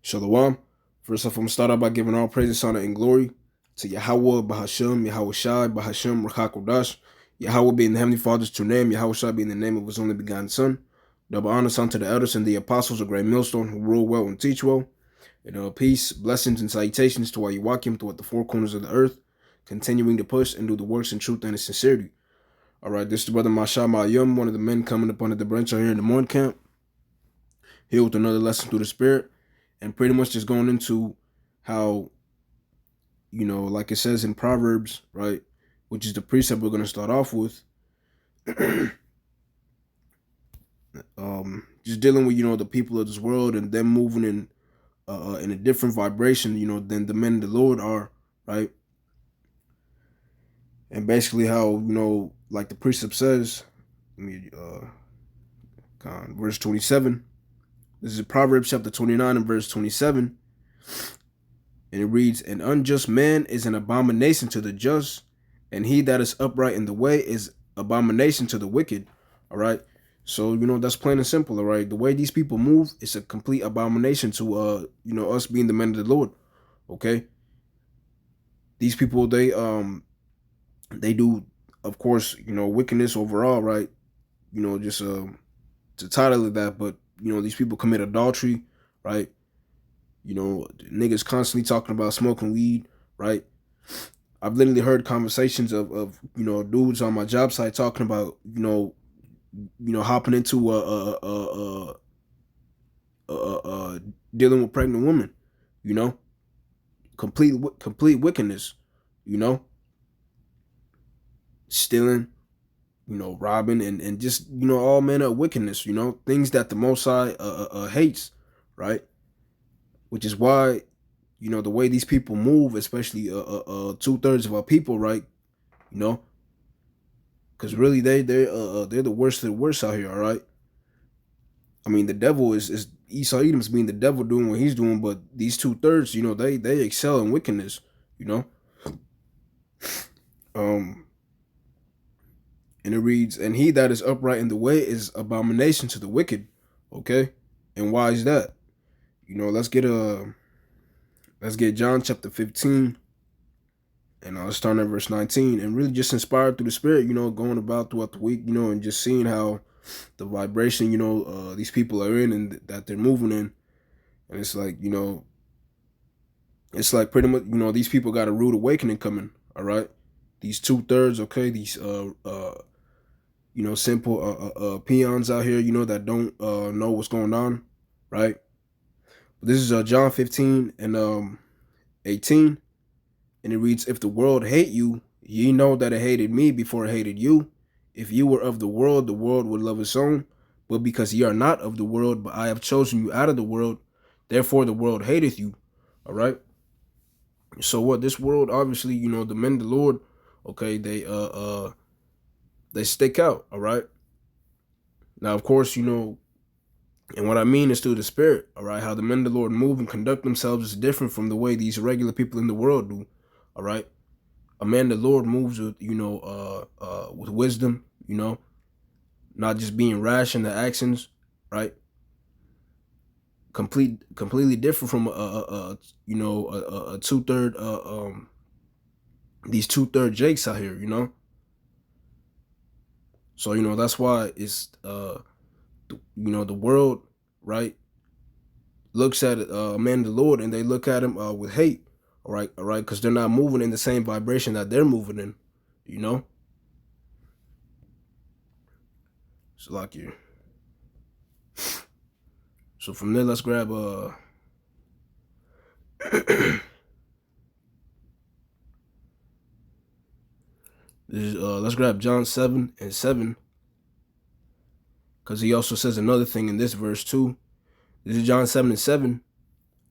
Shalom. First off, I'm going to start out by giving all praises, honor, and glory to Yahweh, Bahashem, Yahweh Shai, Bahashem, Rakakodash, Yahweh being the Heavenly Father's true name, Yahweh Shai being the name of his only begotten Son. Double honors unto the elders and the apostles of Great Millstone who rule well and teach well. And peace, blessings, and salutations to all you walk him throughout the four corners of the earth, continuing to push and do the works in truth and in sincerity. All right, this is the brother Masha Mayum, one of the men coming up under the branch out here in the morning camp, here with another lesson through the Spirit. And pretty much just going into how, like it says in Proverbs, right, which is the precept we're going to start off with, just dealing with, the people of this world and them moving in a different vibration, than the men of the Lord are, right? And basically how, like the precept says, verse 27. This is Proverbs chapter 29 and verse 27. And it reads, "An unjust man is an abomination to the just, and he that is upright in the way is abomination to the wicked." All right. So, that's plain and simple. All right. The way these people move is a complete abomination to, us being the men of the Lord. Okay. These people, they do, of course, wickedness overall, right? Just to title of that, but these people commit adultery, right? Niggas constantly talking about smoking weed, right? I've literally heard conversations of dudes on my job site talking about hopping into dealing with pregnant women, complete wickedness, stealing, robbing, and just all manner of wickedness, things that the Most High hates, right? Which is why, the way these people move, especially 2/3 of our people, right? Because really they're the worst of the worst out here, all right? I mean, the devil is Esau Edom's being the devil doing what he's doing, but these 2/3, they excel in wickedness, you know. And it reads, "And he that is upright in the way is abomination to the wicked." Okay, and why is that? Let's get John chapter 15, and I'll start at verse 19, and really just inspired through the Spirit, going about throughout the week, and just seeing how the vibration, these people are in and that they're moving in. And it's like, it's like pretty much, these people got a rude awakening coming, all right? These 2/3, okay, these simple peons out here, that don't know what's going on, right? But this is John 15 and 18, and it reads, "If the world hate you, ye know that it hated me before it hated you. If you were of the world would love its own. But because ye are not of the world, but I have chosen you out of the world, therefore the world hateth you." All right. So what? This world, obviously, the men of the Lord, okay, they stick out. All right. Now, of course, and what I mean is through the Spirit. All right. How the men of the Lord move and conduct themselves is different from the way these regular people in the world do. All right. A man of the Lord moves with, with wisdom, not just being rash in the actions, right? Completely different from a 2/3 these 2/3 Jakes out here, So that's why it's the world, right, looks at a man of the Lord and they look at him with hate, all right, because they're not moving in the same vibration that they're moving in, It's like you. So from there, let's grab let's grab John 7 and 7, because he also says another thing in this verse too. This is John 7 and 7.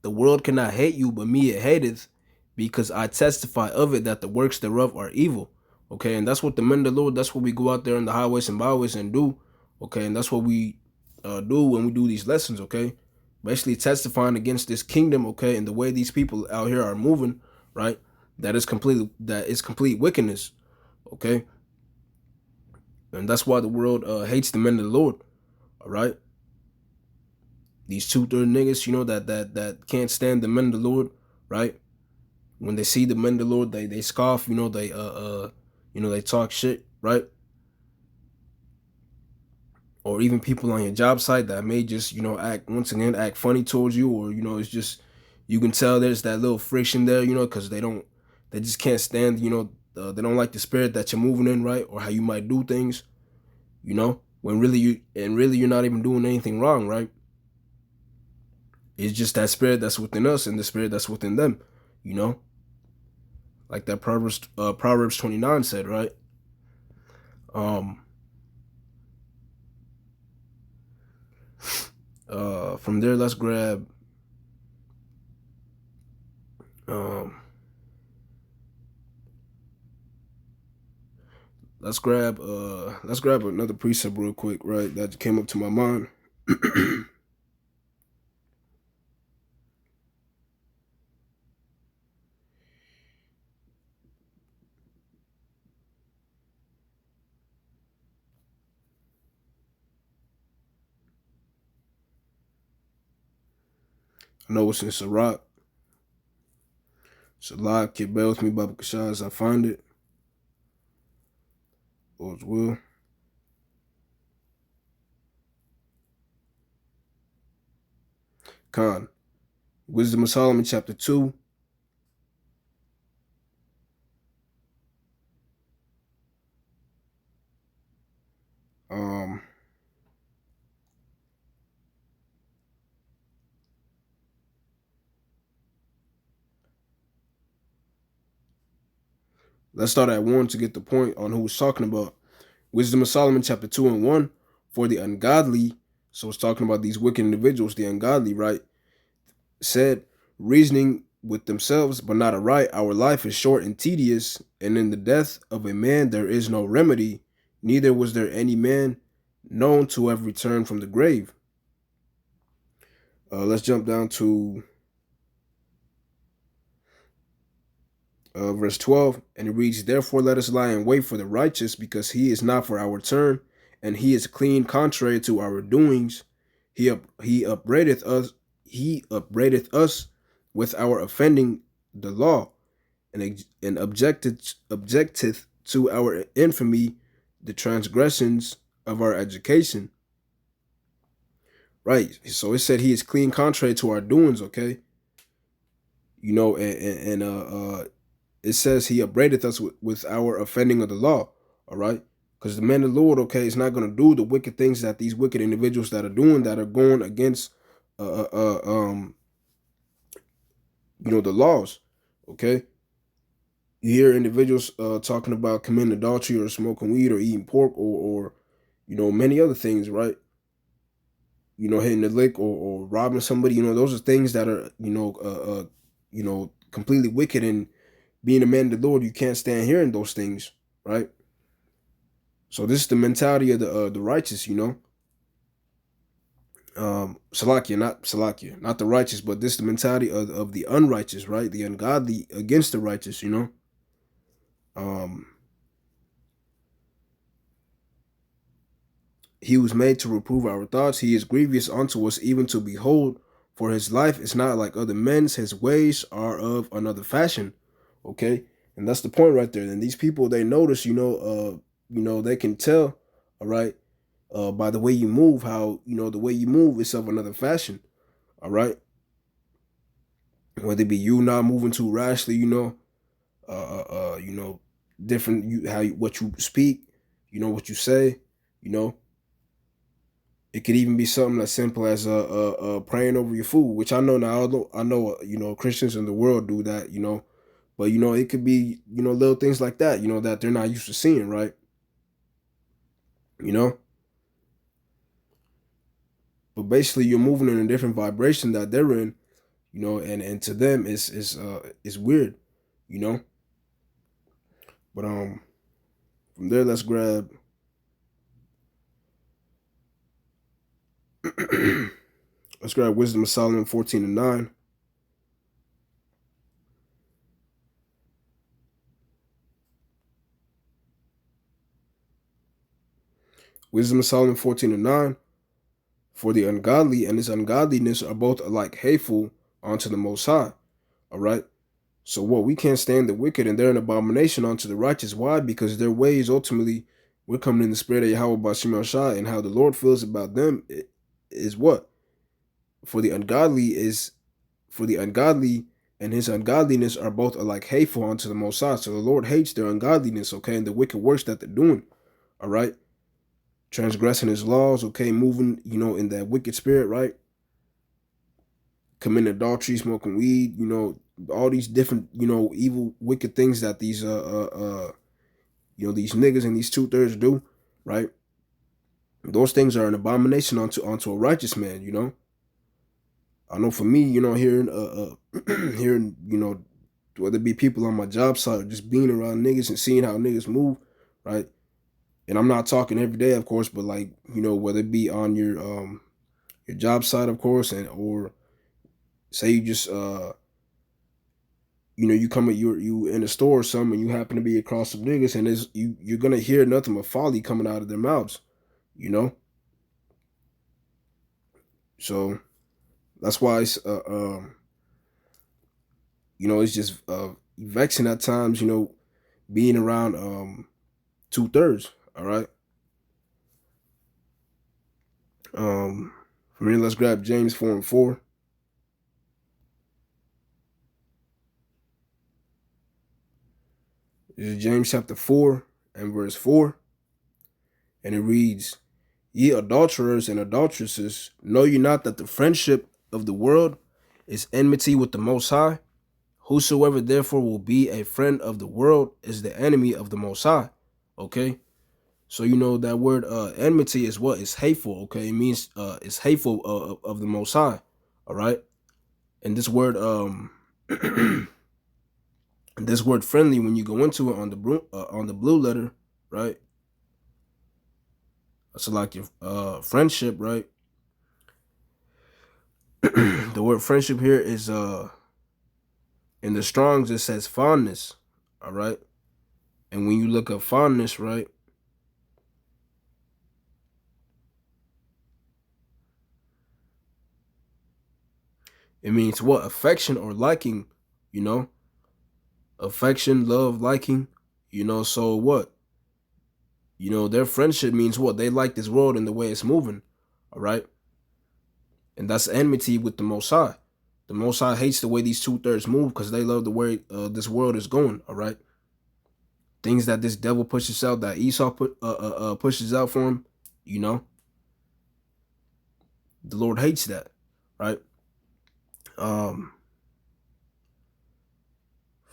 "The world cannot hate you, but me it hateth, because I testify of it that the works thereof are evil." Okay, and that's what the men of the Lord, that's what we go out there in the highways and byways and do. Okay, and that's what we do when we do these lessons. Okay, basically testifying against this kingdom. Okay, and the way these people out here are moving, right? That is complete wickedness. Okay, and that's why the world hates the men of the Lord. All right. these 2/3 niggas, that can't stand the men of the Lord, right? When they see the men of the Lord, they scoff, they talk shit, right? Or even people on your job site that may just, act funny towards you, or it's just, you can tell there's that little friction there, because they just can't stand, they don't like the spirit that you're moving in, right? Or how you might do things, when really you're not even doing anything wrong, right? It's just that spirit that's within us and the spirit that's within them, you know, like that Proverbs 29 said, right? Um, from there, um, let's grab another precept real quick, right? That came up to my mind. I know it's in Sirach. Salak, Kid Bear with me, Baba Kashaz. I find it. Or as well. Khan. Wisdom of Solomon, chapter 2. Um, let's start at 1 to get the point on who it's talking about. Wisdom of Solomon, chapter 2 and 1. For the ungodly, so it's talking about these wicked individuals, the ungodly, right? Said, reasoning with themselves, but not aright, our life is short and tedious, and in the death of a man there is no remedy, neither was there any man known to have returned from the grave. Let's jump down to verse 12, and it reads, therefore let us lie in wait for the righteous, because he is not for our turn, and he is clean contrary to our doings. He upbraideth us with our offending the law, and objecteth to our infamy the transgressions of our education. Right. So it said he is clean contrary to our doings, okay? And it says he upbraideth us with our offending of the law, all right? Because the man of the Lord, okay, is not going to do the wicked things that these wicked individuals that are doing, that are going against, the laws, okay? You hear individuals talking about committing adultery or smoking weed or eating pork or many other things, right? Hitting the lick or robbing somebody, those are things that are, completely wicked, and being a man of the Lord, you can't stand hearing those things, right? So this is the mentality of the righteous, Salakia, not the righteous, but this is the mentality of the unrighteous, right? The ungodly against the righteous, He was made to reprove our thoughts. He is grievous unto us, even to behold. For his life is not like other men's. His ways are of another fashion. Okay, and that's the point right there. And these people, they notice, they can tell, all right, by the way you move, how the way you move is of another fashion. All right, whether it be you not moving too rashly, different what you speak, what you say, you know. It could even be something as simple as praying over your food, which I know now. I know Christians in the world do that, but it could be little things like that, that they're not used to seeing, right? You know, but basically you're moving in a different vibration that they're in, and to them it's weird, you know. But from there let's grab let's grab Wisdom of Solomon 14 and 9. Wisdom of Solomon 14 and 9. For the ungodly and his ungodliness are both alike hateful unto the Most High. All right. So what, we can't stand the wicked, and they're an abomination unto the righteous. Why? Because their ways ultimately, we're coming in the spirit of Yahweh Bashim Shai, and how the Lord feels about them is what? For the ungodly and his ungodliness are both alike hateful unto the Most High. So the Lord hates their ungodliness, okay, and the wicked works that they're doing. All right. Transgressing his laws, okay, moving, in that wicked spirit, right? Committing adultery, smoking weed, all these different, evil, wicked things that these these niggas and these 2/3 do, right? Those things are an abomination onto a righteous man, I know for me, hearing hearing, whether it be people on my job site or just being around niggas and seeing how niggas move, right? And I'm not talking every day, of course, but like, whether it be on your job site, of course, or say you just you in a store or something, and you happen to be across some niggas, and you're gonna hear nothing but folly coming out of their mouths, So that's why it's it's just vexing at times, being around 2/3. All right. From here, let's grab James 4:4. This is James chapter 4 and verse 4. And it reads, Ye adulterers and adulteresses, know ye not that the friendship of the world is enmity with the Most High? Whosoever therefore will be a friend of the world is the enemy of the Most High. Okay? So that word enmity is what? It's hateful, okay? It means it's hateful of the Most High. All right? And this word this word friendly, when you go into it on the blue letter, right? So like your friendship, right? The word friendship here is in the Strong's, it says fondness. All right. And when you look up fondness, right, it means what? Affection or liking, affection, love, liking, so what? Their friendship means what? They like this world and the way it's moving. All right. And that's enmity with the Most High. The Most High hates the way these 2/3 move because they love the way this world is going. All right. Things that this devil pushes out, that Esau pushes out for him, the Lord hates that, right? From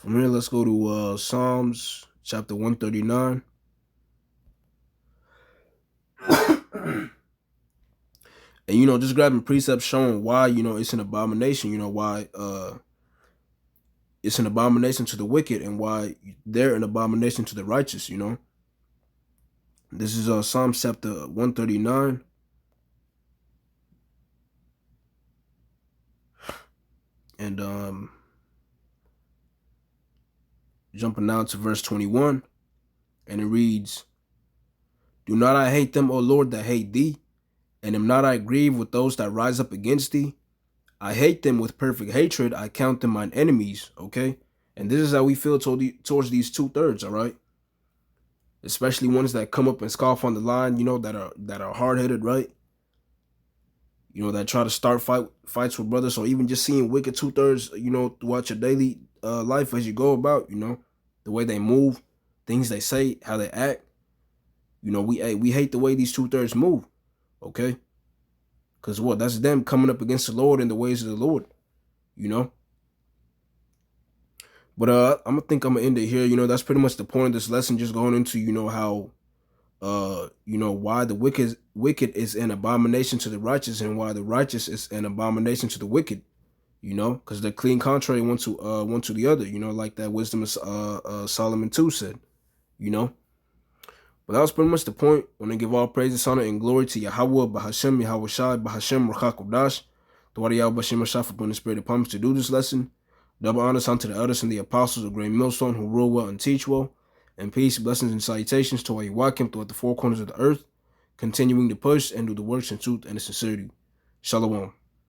here, let's go to Psalms chapter 139. And just grabbing precepts showing why it's an abomination, why it's an abomination to the wicked and why they're an abomination to the righteous. This is Psalms chapter 139. And jumping down to verse 21, and it reads, Do not I hate them, O Lord, that hate thee? And am not I grieved with those that rise up against thee? I hate them with perfect hatred. I count them mine enemies. Okay. And this is how we feel towards these 2/3. All right. Especially ones that come up and scoff on the line, that are hard-headed, right? That try to start fights with brothers, or even just seeing wicked 2/3, throughout your daily life as you go about, the way they move, things they say, how they act. We hate the way these 2/3 move. Okay. Because what? That's them coming up against the Lord and the ways of the Lord, But I'm gonna end it here. That's pretty much the point of this lesson, just going into, how why the wicked is an abomination to the righteous, and why the righteous is an abomination to the wicked, because they're clean contrary one to the other, like that Wisdom of Solomon 2 said, But that was pretty much the point. When they give all praises, honor, and glory to Yahweh, Bahashem, Yahweh Shai, Bahashem, Rachakodash, the Wadi Yahweh Bashem Shai for putting the spirit upon us to do this lesson. Double honors unto the elders and the apostles of Great Millstone who rule well and teach well. And peace, blessings, and salutations to all you walking throughout the four corners of the earth, continuing to push and do the works in truth and in sincerity. Shalom.